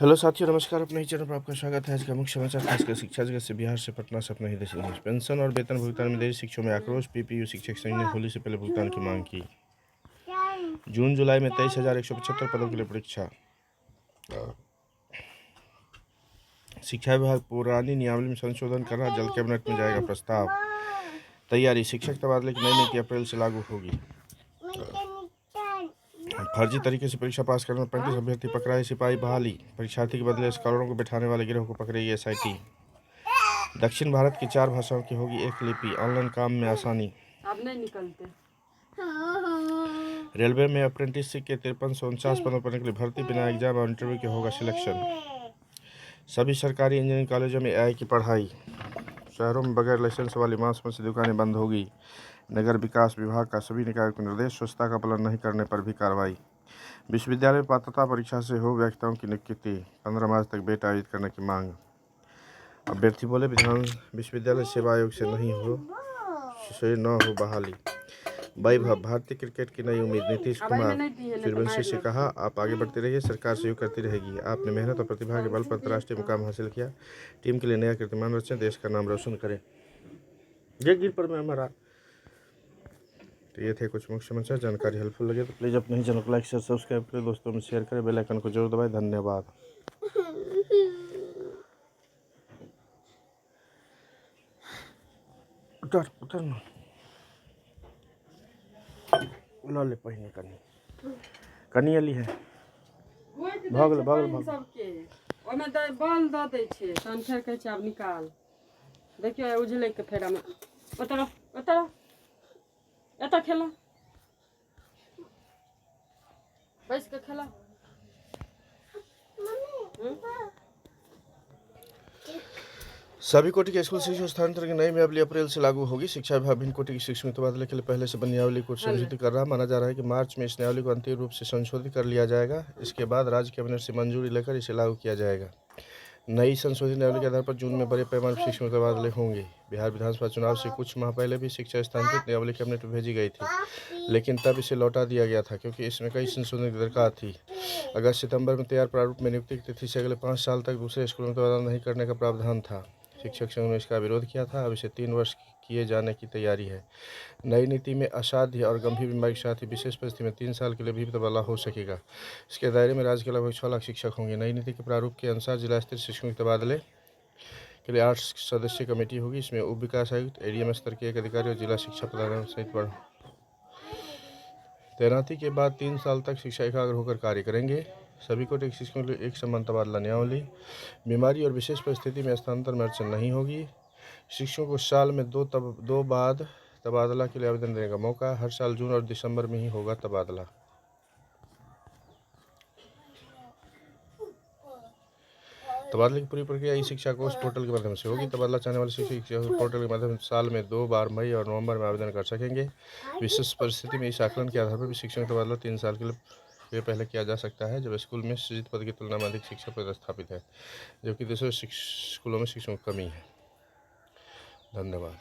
Hello साथियों, नमस्कार। अपने ही चैनल पर आपका स्वागत है। आज का मुख्य समाचार खासकर शिक्षा जगत से। बिहार से पटना से अपना ही देश न्यूज। पेंशन और वेतन भुगतान में देरी, शिक्षकों में आक्रोश। पीपीयू शिक्षक संघ ने होली से पहले भुगतान की मांग की। जून जुलाई में 23,175 पदों के लिए परीक्षा। शिक्षा विभाग पुरानी नियमावली में संशोधन कर रहा, जल्द कैबिनेट में जाएगा प्रस्ताव। तैयारी, शिक्षक तबादले की नई नीति अप्रैल से लागू होगी। फर्जी तरीके से परीक्षा पास करने में 35 अभ्यर्थी पकड़ाए, सिपाही बहाली। परीक्षार्थी के बदले स्कॉलरों को बैठाने वाले गिरोह को पकड़ेगी एसआईटी। दक्षिण भारत की 4 भाषाओं की होगी एक लिपि, ऑनलाइन काम में आसानी। अब नहीं निकलते। रेलवे में अप्रेंटिसशिप के 5349 पदों पर निकली भर्ती, बिना एग्जाम और इंटरव्यू के होगा सिलेक्शन। सभी सरकारी इंजीनियरिंग कॉलेजों में एआई की पढ़ाई। शहरों में बगैर लाइसेंस वाली मांस मछली दुकानें बंद होगी। नगर विकास विभाग का सभी निकायों को निर्देश, स्वच्छता का पालन नहीं करने पर भी कार्रवाई। विश्वविद्यालय पात्रता परीक्षा से हो व्याख्याताओं की नियुक्ति, 15 मार्च तक बेट आयोजित करने की मांग। अभ्यर्थी बोले, विश्वविद्यालय सेवा आयोग से न हो बहाली। वैभव, भारतीय क्रिकेट की नई उम्मीद। नीतीश कुमार सूर्यवंशी से कहा, आप आगे बढ़ते रहिए, सरकार सहयोग करती रहेगी। आपने मेहनत और प्रतिभा के बल पर अंतर्राष्ट्रीय मुकाम हासिल किया। टीम के लिए नया कीर्तिमान रचें, देश का नाम रोशन करें। ये गिर पर मैं हमारा। तो ये थे कुछ मुख्य समाचार। जानकारी हेल्पफुल लगे तो प्लीज़ अपने ही चैनल को लाइक शेयर सब्सक्राइब करें, दोस्तों में शेयर करें, बेल आइकन को जरूर दबाएं। धन्यवाद। उतर उतर ना ले पहिने कनी अली है। भागल सबके ओमे बल दऽ दै छै, तहन फेर कहै छै आब निकाल। देखियो उझलै के फेरा में एतऽ खेला, बैस के खेला। सभी कोटि के स्कूल शिक्षक स्थानांतरण की नई नियमावली अप्रैल से लागू होगी। शिक्षा विभाग भिन्न कोटि के शिक्षकों के तबादले के लिए पहले से बनी नियमावली को संशोधित कर रहा। माना जा रहा है कि मार्च में इस नियमावली को अंतिम रूप से संशोधित कर लिया जाएगा। इसके बाद राज्य कैबिनेट से मंजूरी लेकर इसे लागू किया जाएगा। नई संशोधित नियमावली के आधार पर जून में बड़े पैमाने पर शिक्षकों के तबादले होंगे। बिहार विधानसभा चुनाव से कुछ माह पहले भी शिक्षा स्थानांतरित नियमावली कैबिनेट में भेजी गई थी, लेकिन तब इसे लौटा दिया गया था क्योंकि इसमें कई संशोधन की दरकार थी। अगस्त सितंबर में तैयार प्रारूप में नियुक्ति की तिथि से अगले 5 साल तक दूसरे स्कूलों में तबादला नहीं करने का प्रावधान था। शिक्षक संघ ने इसका विरोध किया था। अब इसे 3 वर्ष किए जाने की तैयारी है। नई नीति में असाध्य और गंभीर बीमारी के साथ ही विशेष परिस्थिति में 3 साल के लिए भी तबादला हो सकेगा। इसके दायरे में राज्य के लगभग 6 लाख शिक्षक होंगे। नई नीति के प्रारूप के अनुसार जिला स्तरीय शिक्षकों के तबादले के लिए 8 सदस्यीय कमेटी होगी। इसमें उप विकास आयुक्त, एडीएम स्तर के एक अधिकारी और जिला शिक्षा पदाधिकारी सहित बढ़ तैनाती के बाद 3 साल तक शिक्षा एकाग्र होकर कार्य करेंगे। सभी को शिक्षकों के लिए एक समान तबादला नियमावली। बीमारी और विशेष परिस्थिति में स्थानांतरण में अड़चन नहीं होगी। शिक्षकों को साल में दो बाद तबादला के लिए आवेदन देने का मौका। हर साल जून और दिसंबर में ही होगा तबादला। तबादले की पूरी प्रक्रिया ई शिक्षा कोष पोर्टल के माध्यम से होगी। तबादला चाहने वाले शिक्षक पोर्टल के माध्यम से साल में 2 बार मई और नवंबर में आवेदन कर सकेंगे। विशेष परिस्थिति में इस आकलन के आधार पर भी शिक्षकों का तबादला 3 साल के लिए पहले किया जा सकता है, जब स्कूल में सृजित पद की तुलना में अधिक शिक्षक पद स्थापित है, जबकि दूसरे स्कूलों में शिक्षकों की कमी है। धन्यवाद।